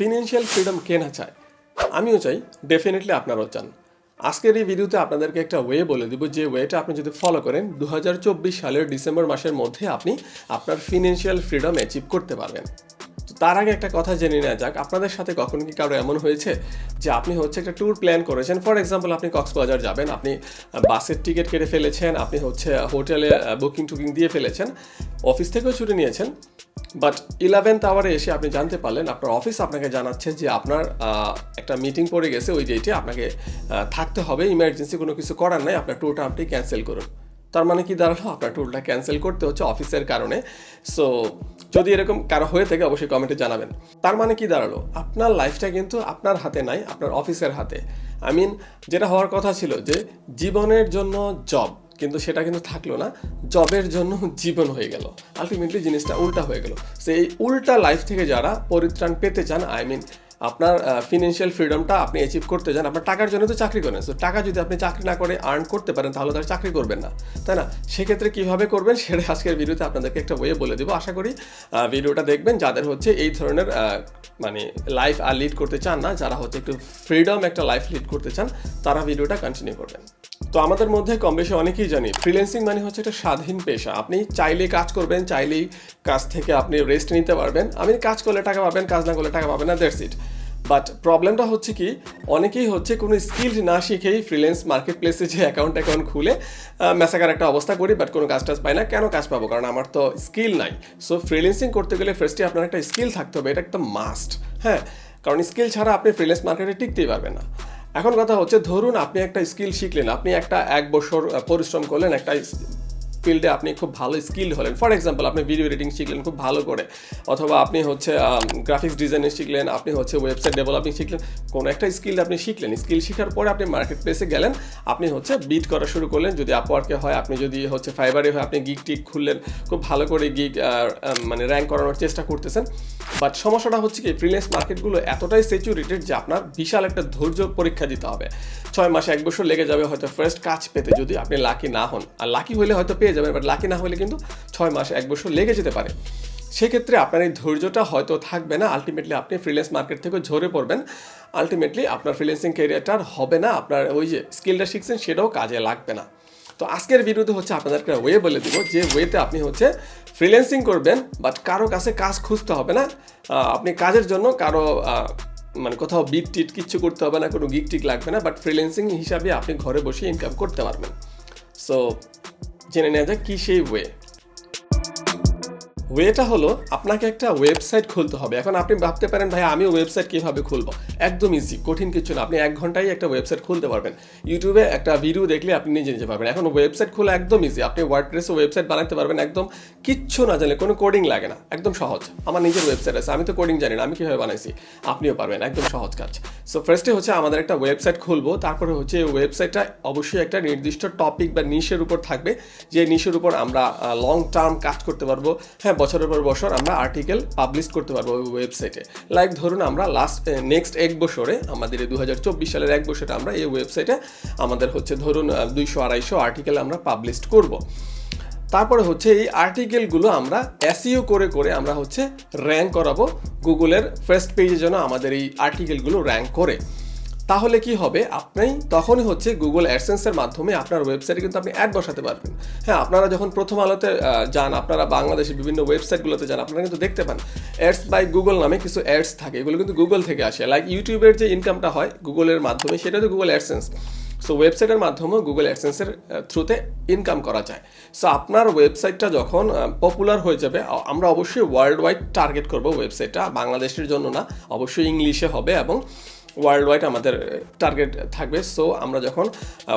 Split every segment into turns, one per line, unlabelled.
Financial freedom কে না চায়? আমিও চাই, ডেফিনেটলি আপনারাও চান। আজকের এই ভিডিওতে আপনাদেরকে একটা ওয়ে বলে দিব, যে ওয়েটা আপনি যদি ফলো করেন 2024 সালের ডিসেম্বর মাসের মধ্যে আপনি আপনার ফিনান্সিয়াল ফ্রিডম অ্যাচিভ করতে পারবেন। তো তার আগে একটা কথা জেনে নেওয়া যাক, আপনাদের সাথে কখন কি কারো এমন হয়েছে যে আপনি একটা ট্যুর প্ল্যান করেছেন, ফর এক্সাম্পল আপনি কক্সবাজার যাবেন, আপনি বাসের টিকিট কেটে ফেলেছেন, আপনি হোটেলে বুকিং টুকিং দিয়ে ফেলেছেন, অফিস থেকেও ছুটি নিয়েছেন, বাট 11th আওয়ারে এসে আপনি জানতে পারলেন আপনার অফিস আপনাকে জানাচ্ছে যে আপনার একটা মিটিং পড়ে গেছে, ওই ডেটে আপনাকে থাকতে হবে, ইমার্জেন্সি কোনো কিছু করার নাই, আপনার ট্যুরটা আপনি ক্যান্সেল করুন। তার মানে কি দাঁড়ালো? আপনার ট্যুরটা ক্যান্সেল করতে হচ্ছে অফিসের কারণে। সো যদি এরকম কারো হয়ে থাকে অবশ্যই কমেন্টে জানাবেন। তার মানে কি দাঁড়ালো? আপনার লাইফটা কিন্তু আপনার হাতে নাই, আপনার অফিসের হাতে। যেটা হওয়ার কথা ছিল যে জীবনের জন্য জব, কিন্তু সেটা কিন্তু থাকলো না, জবের জন্য জীবন হয়ে গেল। আলটিমেটলি জিনিসটা উল্টা হয়ে গেল। সেই উল্টা লাইফ থেকে যারা পরিত্রাণ পেতে চান, আপনার ফিনান্সিয়াল ফ্রিডমটা আপনি অ্যাচিভ করতে চান, আপনার টাকার জন্য তো চাকরি করেন। সো টাকা যদি আপনি চাকরি না করে আর্ন করতে পারেন তাহলে তার চাকরি করবেন না, তাই না? সেক্ষেত্রে কীভাবে করবেন সেটা আজকের ভিডিওতে আপনাদেরকে একটা ওয়ে বলে দেবো। আশা করি ভিডিওটা দেখবেন যাদের এই ধরনের লাইফ আর লিড করতে চান না, যারা একটু ফ্রিডম একটা লাইফ লিড করতে চান, তারা ভিডিওটা কন্টিনিউ করবেন। তো আমাদের মধ্যে কম বেশি অনেকেই জানি ফ্রিল্যান্সিং একটা স্বাধীন পেশা। আপনি চাইলেই কাজ করবেন, চাইলেই কাজ থেকে আপনি রেস্ট নিতে পারবেন। কাজ করলে টাকা পাবেন, কাজ না করলে টাকা পাবেন না, দ্যাটস ইট। বাট প্রবলেমটা কি, অনেকেই কোনো স্কিল না শিখেই ফ্রিল্যান্স মার্কেট প্লেসে যে অ্যাকাউন্ট খুলে মেসাকার একটা অবস্থা করি, বাট কোনো কাজ পাই না। কেন কাজ পাবো? কারণ আমার তো স্কিল নাই। সো ফ্রিল্যান্সিং করতে গেলে ফার্স্টে আপনার একটা স্কিল থাকতে হবে, এটা একটা মাস্ট। হ্যাঁ, কারণ স্কিল ছাড়া আপনি ফ্রিল্যান্স মার্কেটে টিকতেই পারবেন না। এখন কথা ধরুন আপনি একটা স্কিল শিখলেন, আপনি এক বছর পরিশ্রম করলেন, একটা ফিল্ডে আপনি খুব ভালো স্কিল হলেন। ফর এক্সাম্পল আপনি ভিডিও এডিটিং শিখলেন খুব ভালো করে, অথবা আপনি গ্রাফিক্স ডিজাইনিং শিখলেন, আপনি ওয়েবসাইট ডেভেলপিং শিখলেন, কোনো একটা স্কিল আপনি শিখলেন। স্কিল শেখার পরে আপনি মার্কেট প্লেসে গেলেন, আপনি বিট করা শুরু করলেন। যদি আপওয়ার্কে হয়, আপনি যদি ফাইবারে হয়, আপনি গিগ টিক খুললেন, খুব ভালো করে গিগ র্যাঙ্ক করানোর চেষ্টা করতেছেন। বাট সমস্যাটা কি, ফ্রিল্যান্স মার্কেটগুলো এতটাই স্যাচুরেটেড যে আপনার বিশাল একটা ধৈর্য পরীক্ষা দিতে হবে। 6 মাস 1 বছর লেগে যাবে ফার্স্ট কাজ পেতে, যদি আপনি লাকি না হন। আর লাকি হলে পেয়ে যাবেন, বাট লাকি না হলে কিন্তু 6 মাস 1 বছর লেগে যেতে পারে। সেক্ষেত্রে আপনার এই ধৈর্যটা থাকবে না। আলটিমেটলি আপনি ফ্রিল্যান্স মার্কেট থেকে ঝরে পড়বেন। আলটিমেটলি আপনার ফ্রিল্যান্সিং ক্যারিয়ারটা হবে না, আপনার যে স্কিলটা শিখছেন সেটাও কাজে লাগবে না। তো আজকের ভিডিওতে আপনাদেরকে ওয়ে বলে দিব, যে ওয়েতে আপনি ফ্রিল্যান্সিং করবেন, বাট কারো কাছে কাজ খুঁজতে হবে না। আপনি কাজের জন্য কারো কোথাও বিট টিট কিচ্ছু করতে হবে না, কোনো গিগ টিক লাগবে না, বাট ফ্রিল্যান্সিং হিসাবে আপনি ঘরে বসে ইনকাম করতে পারবেন। সো জেনে নেওয়া যাক কি সেই ওয়েটা হলো, আপনাকে একটা ওয়েবসাইট খুলতে হবে। এখন আপনি ভাবতে পারেন, ভাই আমি ওয়েবসাইট কীভাবে খুলবো? একদম ইজি, কঠিন কিছু না। আপনি 1 ঘন্টায় একটা ওয়েবসাইট খুলতে পারবেন। ইউটিউবে একটা ভিডিও দেখলে আপনি নিজে পারবেন। এখন ওয়েবসাইট খোলা একদম ইজি। আপনি ওয়ার্ডপ্রেসে ওয়েবসাইট বানাতে পারবেন, একদম কিচ্ছু না জানলে, কোনো কোডিং লাগে না, একদম সহজ। আমার নিজের ওয়েবসাইট আছে, আমি তো কোডিং জানি না, আমি কীভাবে বানাইছি, আপনিও পারবেন, একদম সহজ কাজ। সো ফার্স্টে আমাদের একটা ওয়েবসাইট খুলবো, তারপরে ওয়েবসাইটটা অবশ্যই একটা নির্দিষ্ট টপিক বা নিশের উপর থাকবে, যে নিশের উপর আমরা লং টার্ম কাজ করতে পারবো। হ্যাঁ, বছরের পর বছর আমরা আর্টিকেল পাবলিশ করতে পারবো ওই ওয়েবসাইটে। লাইক ধরুন আমরা নেক্সট 1 বছরে, আমাদের 2024 সালের 1 বছরে আমরা এই ওয়েবসাইটে আমাদের ধরুন 200-250 আর্টিকেল আমরা পাবলিশ করব। তারপরে এই আর্টিকেলগুলো আমরা এসইও করে আমরা র্যাঙ্ক করাবো গুগলের ফার্স্ট পেজে, যেন আমাদের এই আর্টিকেলগুলো র্যাঙ্ক করে। তাহলে কি হবে, আপনি তখনই গুগল অ্যাডসেন্সের মাধ্যমে আপনার ওয়েবসাইটে কিন্তু আপনি অ্যাড বসাতে পারবেন। হ্যাঁ, আপনারা যখন প্রথম আলোতে যান, আপনারা বাংলাদেশের বিভিন্ন ওয়েবসাইটগুলোতে যান, আপনারা কিন্তু দেখতে পান অ্যাডস বাই গুগল নামে কিছু অ্যাডস থাকে। এগুলো কিন্তু গুগল থেকে আসে। লাইক ইউটিউবের যে ইনকামটা হয় গুগলের মাধ্যমে, সেটা তো গুগল অ্যাডসেন্স। সো ওয়েবসাইটের মাধ্যমেও গুগল অ্যাডসেন্সের থ্রুতে ইনকাম করা যায়। সো আপনার ওয়েবসাইটটা যখন পপুলার হয়ে যাবে, আমরা অবশ্যই ওয়ার্ল্ড ওয়াইড টার্গেট করবো ওয়েবসাইটটা, বাংলাদেশের জন্য না, অবশ্যই ইংলিশে হবে এবং ওয়ার্ল্ড ওয়াইড আমাদের টার্গেট থাকবে। সো আমরা যখন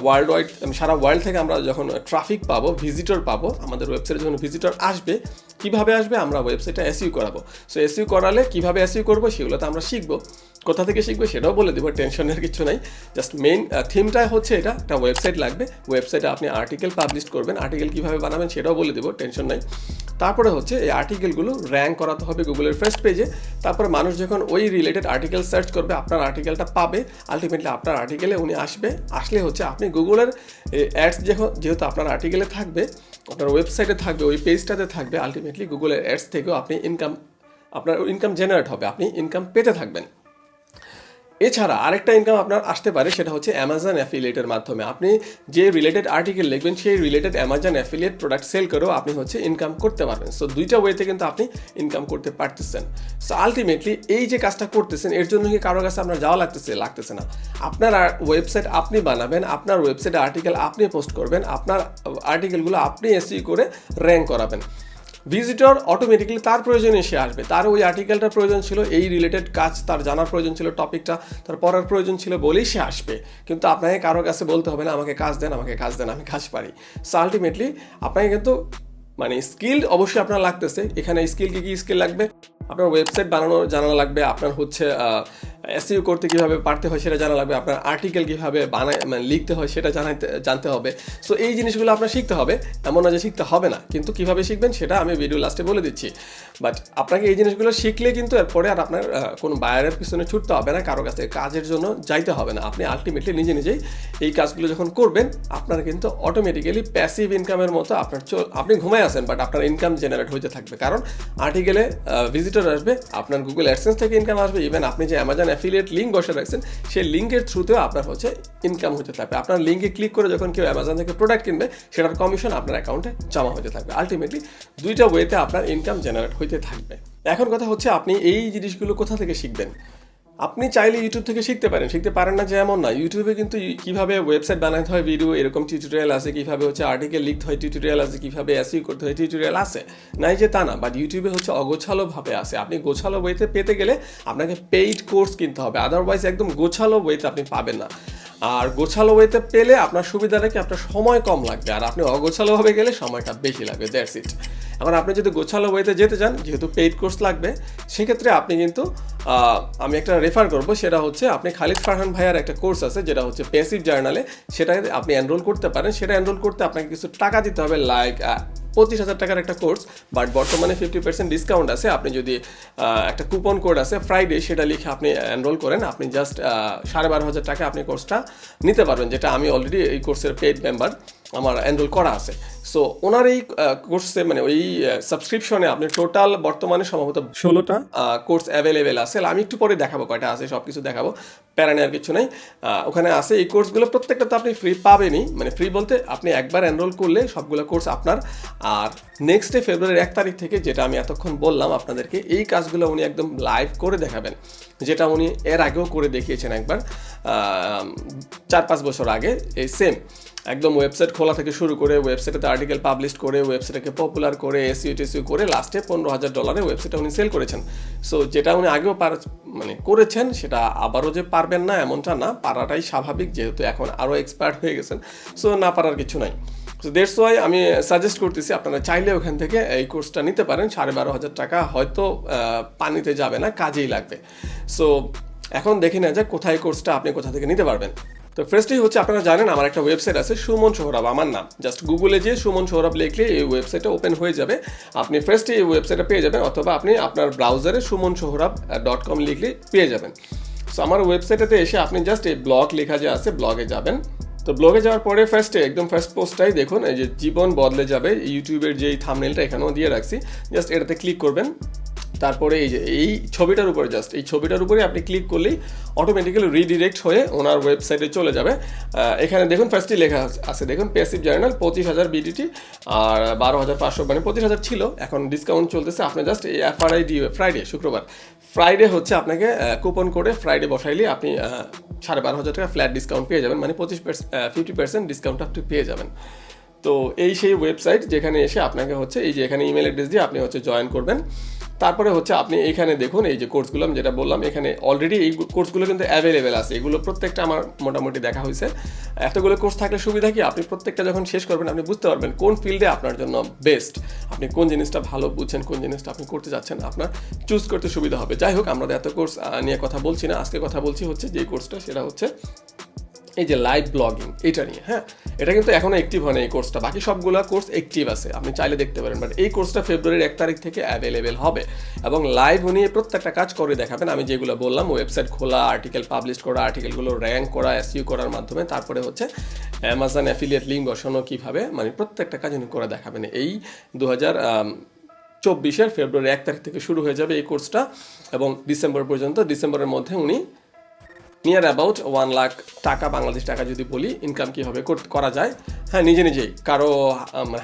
ওয়ার্ল্ড ওয়াইড, সারা ওয়ার্ল্ড থেকে আমরা যখন ট্রাফিক পাবো, ভিজিটর পাবো, আমাদের ওয়েবসাইটে যখন ভিজিটর আসবে, কীভাবে আসবে, আমরা ওয়েবসাইটটা এসইও করাবো। সো এসইও করালে কীভাবে এসইও করবো সেগুলো তো আমরা শিখবো। কোথা থেকে শিখবে সেটাও বলে দেবো, টেনশনের কিছু নাই। জাস্ট মেইন থিমটা এটা একটা ওয়েবসাইট লাগবে। ওয়েবসাইটে আপনি আর্টিকেল পাবলিশ করবেন, আর্টিকেল কীভাবে বানাবেন সেটাও বলে দেবো, টেনশন নাই। তারপরে এই আর্টিকেলগুলো র্যাঙ্ক করাতে হবে গুগলের ফার্স্ট পেজে। তারপরে মানুষ যখন ওই রিলেটেড আর্টিকেল সার্চ করবে, আপনার আর্টিকেলটা পাবে। আলটিমেটলি আপনার আর্টিকেলে উনি আসলে আপনি গুগলের অ্যাডস যেহেতু আপনার আর্টিকেলে থাকবে, আপনার ওয়েবসাইটে থাকবে, ওই পেজটাতে থাকবে, আলটিমেটলি গুগলের অ্যাডস থেকেও আপনি ইনকাম আপনার ইনকাম জেনারেট হবে, আপনি ইনকাম পেতে থাকবেন। এছাড়া আরেকটা ইনকাম আপনার আসতে পারে, সেটা হচ্ছে অ্যামাজন অ্যাফিলিয়েটের মাধ্যমে। আপনি যে রিলেটেড আর্টিকেল লিখবেন সেই related Amazon affiliate product sale করেও আপনি হচ্ছে ইনকাম করতে পারবেন। সো দুইটা ওয়েতে কিন্তু আপনি ইনকাম করতে পারতেছেন। সো আলটিমেটলি এই যে কাজটা করতেছেন এর জন্য কি কারো কাছে আপনার যাওয়া লাগতেছে না। আপনার ওয়েবসাইট আপনি বানাবেন, আপনার ওয়েবসাইটে আর্টিকেল আপনি পোস্ট করবেন, আপনার আর্টিকেলগুলো আপনি এসইও করে র্যাঙ্ক করাবেন। ভিজিটর অটোমেটিক্যালি তার প্রয়োজনে সে আসবে, তার ওই আর্টিকেলটার প্রয়োজন ছিল, এই রিলেটেড কাজ তার জানার প্রয়োজন ছিল, টপিকটা তার পড়ার প্রয়োজন ছিল বলেই সে আসবে। কিন্তু আপনাকে কারো কাছে বলতে হবে না আমাকে কাজ দেন, আমি কাজ পারি। সো আলটিমেটলি আপনাকে কিন্তু মানে স্কিল অবশ্যই আপনার লাগতেছে। এখানে স্কিল কি স্কিল লাগবে? আপনার ওয়েবসাইট বানানো জানা লাগবে, আপনার হচ্ছে এসইও করতে কীভাবে পারতে হয় সেটা জানা লাগবে, আপনার আর্টিকেল কীভাবে মানে লিখতে হয় সেটা জানতে হবে। সো এই জিনিসগুলো আপনার শিখতে হবে, এমন না যে শিখতে হবে না, কিন্তু কীভাবে শিখবেন সেটা আমি ভিডিও লাস্টে বলে দিচ্ছি। বাট আপনাকে এই জিনিসগুলো শিখলে কিন্তু এরপরে আর আপনার কোনো বায়ারের পিছনে ছুটতে হবে না, কারো কাছে কাজের জন্য যাইতে হবে না। আপনি আলটিমেটলি নিজেই এই কাজগুলো যখন করবেন আপনার কিন্তু অটোমেটিক্যালি প্যাসিভ ইনকামের মতো আপনি ঘুমায় আছেন বাট আপনার ইনকাম জেনারেট হতে থাকবে। কারণ আর্টিকেলে ভিজিটর আসবে, আপনার গুগল অ্যাডসেন্স থেকে ইনকাম আসবে, ইভেন আপনি যে অ্যামাজন অ্যাফিলিয়েট লিঙ্ক বসে রাখছেন সেই লিঙ্কের থ্রুতেও আপনার হচ্ছে ইনকাম হতে থাকবে। আপনার লিঙ্কে ক্লিক করে যখন কেউ অ্যামাজন থেকে প্রোডাক্ট কিনবে সেটার কমিশন আপনার অ্যাকাউন্টে জমা হতে থাকবে। আলটিমেটলি দুইটা ওয়েতে আপনার ইনকাম জেনারেট হইতে থাকবে। এখন কথা হচ্ছে আপনি এই জিনিসগুলো কোথা থেকে শিখবেন? আপনি চাইলে ইউটিউব থেকে শিখতে পারেন না যে এমন না। ইউটিউবে কিন্তু কীভাবে ওয়েবসাইট বানাতে হয় ভিডিও এরকম টিউটোরিয়াল আছে, কীভাবে হচ্ছে আর্টিকেল লিখতে হয় টিউটোরিয়াল আছে, কীভাবে এসইও করতে হয় টিউটোরিয়াল আছে, নাই যে তা না। বাট ইউটিউবে হচ্ছে অগোছালোভাবে আছে। আপনি গোছালো ওয়েতে পেতে গেলে আপনাকে পেইড কোর্স কিনতে হবে, আদারওয়াইজ একদম গোছালো ওয়েতে আপনি পাবেন না। আর গোছালো ওয়েতে পেলে আপনার সুবিধাটা কি, আপনার সময় কম লাগবে, আর আপনি অগোছালোভাবে গেলে সময়টা বেশি লাগবে। That's it. এখন আপনি যদি গোছালো ওয়েতে যেতে চান, যেহেতু পেইড কোর্স লাগবে, সেক্ষেত্রে আপনি কিন্তু আমি একটা রেফার করবো, সেটা হচ্ছে আপনি খালিদ ফারহান ভাইয়ার একটা কোর্স আছে যেটা হচ্ছে প্যাসিভ জার্নালে, সেটা আপনি এনরোল করতে পারেন। সেটা এনরোল করতে আপনাকে কিছু টাকা দিতে হবে, লাইক 25,000 টাকার একটা কোর্স, বাট বর্তমানে 50% ডিসকাউন্ট আছে। আপনি যদি একটা কুপন কোড আছে ফ্রাইডে, সেটা লিখে আপনি এনরোল করেন, আপনি জাস্ট 12,500 টাকা আপনি কোর্সটা নিতে পারবেন, যেটা আমি অলরেডি এই কোর্সের পেইড মেম্বার, আমার এনরোল করা আছে। সো ওনার এই কোর্সে মানে ওই সাবস্ক্রিপশনে আপনি টোটাল বর্তমানে সম্ভবত 16টা কোর্স অ্যাভেলেবেল আছে। আমি একটু পরে দেখাবো কয়টা আছে, সব কিছু দেখাবো, প্যারা নেওয়ার কিছু নেই। ওখানে আছে এই কোর্সগুলো, প্রত্যেকটা তো আপনি ফ্রি পাবেনই, মানে ফ্রি বলতে আপনি একবার এনরোল করলে সবগুলো কোর্স আপনার। আর নেক্সট ডে ফেব্রুয়ারির 1 তারিখ থেকে, যেটা আমি এতক্ষণ বললাম আপনাদেরকে, এই কাজগুলো উনি একদম লাইভ করে দেখাবেন, যেটা উনি এর আগেও করে দেখিয়েছেন একবার 4-5 বছর আগে। এই সেম একদম ওয়েবসাইট খোলা থেকে শুরু করে ওয়েবসাইটে আর্টিকেল পাবলিশ করে ওয়েবসাইটকে পপুলার করে এসইও করে লাস্টে $15,000 ওয়েবসাইটটা উনি সেল করেছেন। সো যেটা উনি আগেও মানে করেছেন, সেটা আবারও যে পারবেন না এমনটা না, পারাটাই স্বাভাবিক, যেহেতু এখন আরও এক্সপার্ট হয়ে গেছেন। সো না পারার কিছু নাই। সো দ্যাটস ওয়াই আমি সাজেস্ট করতেছি আপনারা চাইলে ওখান থেকে এই কোর্সটা নিতে পারেন। 12,500 টাকা হয়তো পানিতে যাবে না, কাজেই লাগবে। সো এখন দেখে নেওয়া যাক কোথায় কোর্সটা আপনি কোথা থেকে নিতে পারবেন। তো ফার্স্টেই হচ্ছে আপনারা জানেন আমার একটা ওয়েবসাইট আছে সুমন সোহরাব, আমার নাম। জাস্ট গুগলে যে সুমন সোহরাব লিখলে এই ওয়েবসাইটটা ওপেন হয়ে যাবে, আপনি ফার্স্টে এই ওয়েবসাইটটা পেয়ে যাবেন, অথবা আপনি আপনার ব্রাউজারে sumonsohrab.com লিখলে পেয়ে যাবেন। সো আমার ওয়েবসাইটেতে এসে আপনি জাস্ট এই ব্লগ লেখা যে আছে ব্লগে যাবেন। তো ব্লগে যাওয়ার পরে একদম ফার্স্ট পোস্টটাই দেখুন, এই যে জীবন বদলে যাবে, ইউটিউবের যে থাম্বনেলটা এখানেও দিয়ে রাখছি, জাস্ট এটাতে ক্লিক করবেন। তারপরে এই যে এই ছবিটার উপরে, জাস্ট এই ছবিটার উপরে আপনি ক্লিক করলেই অটোমেটিক্যালি রিডিরেক্ট হয়ে ওনার ওয়েবসাইটে চলে যাবে। এখানে দেখুন ফার্স্টে লেখা আছে, দেখুন প্যাসিভ জার্নাল 25,000 বিডিটি আর 12,500, মানে 25,000 ছিল, এখন ডিসকাউন্ট চলতেছে। আপনি জাস্ট এই FRID ফ্রাইডে হচ্ছে আপনাকে কুপন করে ফ্রাইডে বসাইলে আপনি 12,500 টাকা ফ্ল্যাট ডিসকাউন্ট পেয়ে যাবেন, মানে 50% ডিসকাউন্ট আপনি পেয়ে যাবেন। তো এই সেই ওয়েবসাইট যেখানে এসে আপনাকে হচ্ছে এই যে এখানে ইমেল অ্যাড্রেস দিয়ে আপনি হচ্ছে জয়েন করবেন। তারপরে হচ্ছে আপনি এখানে দেখুন এই যে কোর্সগুলো আমি যেটা বললাম, এখানে অলরেডি এই কোর্সগুলো কিন্তু অ্যাভেলেবেল আছে। এগুলো প্রত্যেকটা আমার মোটামুটি দেখা হয়েছে। এতগুলো কোর্স থাকলে সুবিধা কি, আপনি প্রত্যেকটা যখন শেষ করবেন আপনি বুঝতে পারবেন কোন ফিল্ডে আপনার জন্য বেস্ট, আপনি কোন জিনিসটা ভালো বুঝছেন, কোন জিনিসটা আপনি করতে যাচ্ছেন, আপনার চুজ করতে সুবিধা হবে। যাই হোক, আমরা এত কোর্স নিয়ে কথা বলছি না, আজকে কথা বলছি হচ্ছে যে কোর্সটা, সেটা হচ্ছে এই যে লাইভ ব্লগিং, এটা নিয়ে। হ্যাঁ, এটা কিন্তু এখনও অ্যাক্টিভ হয় না এই কোর্সটা, বাকি সবগুলো কোর্স অ্যাক্টিভ আছে, আপনি চাইলে দেখতে পারেন। বাট এই কোর্সটা ফেব্রুয়ারির 1 তারিখ থেকে অ্যাভেলেবেল হবে, এবং লাইভ উনি প্রত্যেকটা কাজ করে দেখাবেন। আমি যেগুলো বললাম, ওয়েবসাইট খোলা, আর্টিকেল পাবলিশ করা, আর্টিকেলগুলো র্যাঙ্ক করা, এসইও করার মাধ্যমে, তারপরে হচ্ছে অ্যামাজন অ্যাফিলিয়েট লিঙ্ক বসানো কীভাবে, মানে প্রত্যেকটা কাজ উনি করে দেখাবেন এই 2024 ফেব্রুয়ারি 1 তারিখ থেকে শুরু হয়ে যাবে এই কোর্সটা এবং ডিসেম্বর পর্যন্ত। ডিসেম্বরের মধ্যে উনি নিয়ার অ্যাবাউট 1 লাখ টাকা, বাংলাদেশ টাকা যদি বলি, ইনকাম কীভাবে করা যায়, হ্যাঁ নিজে নিজেই কারো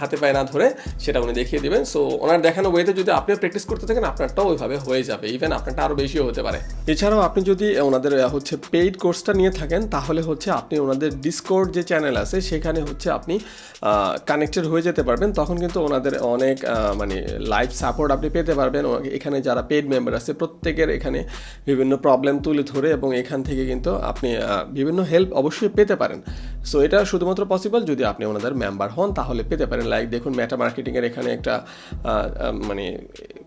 হাতে পায়ে না ধরে সেটা উনি দেখিয়ে দেবেন। সো ওনার দেখানো ওয়েতে যদি আপনিও প্র্যাকটিস করতে থাকেন আপনারটাও ওইভাবে হয়ে যাবে, ইভেন আপনারটা আরও বেশিও হতে পারে। এছাড়াও আপনি যদি ওনাদের হচ্ছে পেইড কোর্সটা নিয়ে থাকেন তাহলে হচ্ছে আপনি ওনাদের ডিসকর্ড যে চ্যানেল আছে সেখানে হচ্ছে আপনি কানেক্টেড হয়ে যেতে পারবেন। তখন কিন্তু ওনাদের অনেক মানে লাইভ সাপোর্ট আপনি পেতে পারবেন। এখানে যারা পেইড মেম্বার আছে প্রত্যেকের এখানে বিভিন্ন প্রবলেম তুলে ধরে এবং এখান থেকে কিন্তু আপনি বিভিন্ন হেল্প অবশ্যই পেতে পারেন। সো এটা শুধুমাত্র পসিবল যদি আপনি ওনাদের মেম্বার হন, তাহলে পেতে পারেন। লাইক দেখুন, মেটা মার্কেটিংয়ের এখানে একটা মানে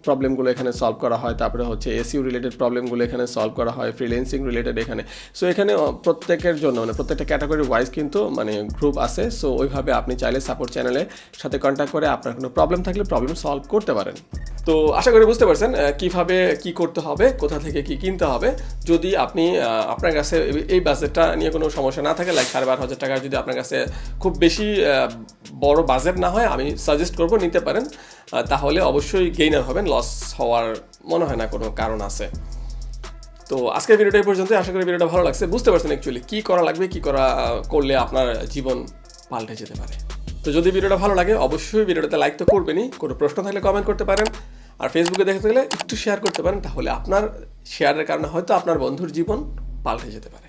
প্রবলেমগুলো এখানে সলভ করা হয়, তারপরে হচ্ছে এসইও রিলেটেড প্রবলেমগুলো এখানে সলভ করা হয়, ফ্রিল্যান্সিং রিলেটেড এখানে। সো এখানে প্রত্যেকের জন্য মানে প্রত্যেকটা ক্যাটাগরি ওয়াইজ কিন্তু মানে গ্রুপ আছে। সো ওইভাবে আপনি চাইলে সাপোর্ট চ্যানেলের সাথে কন্ট্যাক্ট করে আপনার কোনো প্রবলেম থাকলে প্রবলেম সলভ করতে পারেন। তো আশা করি বুঝতে পারছেন কীভাবে কী করতে হবে, কোথা থেকে কী কিনতে হবে। যদি আপনি আপনার কাছে এই বাজেটটা নিয়ে কোনো সমস্যা না থাকে, লাইক 12,500 টাকার যদি আপনার কাছে খুব বেশি বড় বাজেট না হয়, আমি সাজেস্ট করব নিতে পারেন। তাহলে অবশ্যই গেইনার হবেন, লস হওয়ার মনে হয় না কোনো কারণ আছে। তো আজকের ভিডিওটা এই পর্যন্ত। আশা করি ভিডিওটা ভালো লাগছে, বুঝতে পারছেন অ্যাকচুয়ালি কী করা লাগবে, কী করলে আপনার জীবন পাল্টে যেতে পারে। তো যদি ভিডিওটা ভালো লাগে অবশ্যই ভিডিওটাতে লাইক তো করবেনই, কোনো প্রশ্ন থাকলে কমেন্ট করতে পারেন, আর ফেসবুকে দেখতে গেলে একটু শেয়ার করতে পারেন। তাহলে আপনার শেয়ারের কারণে হয়তো আপনার বন্ধুর জীবন পাল্টে যেতে পারে।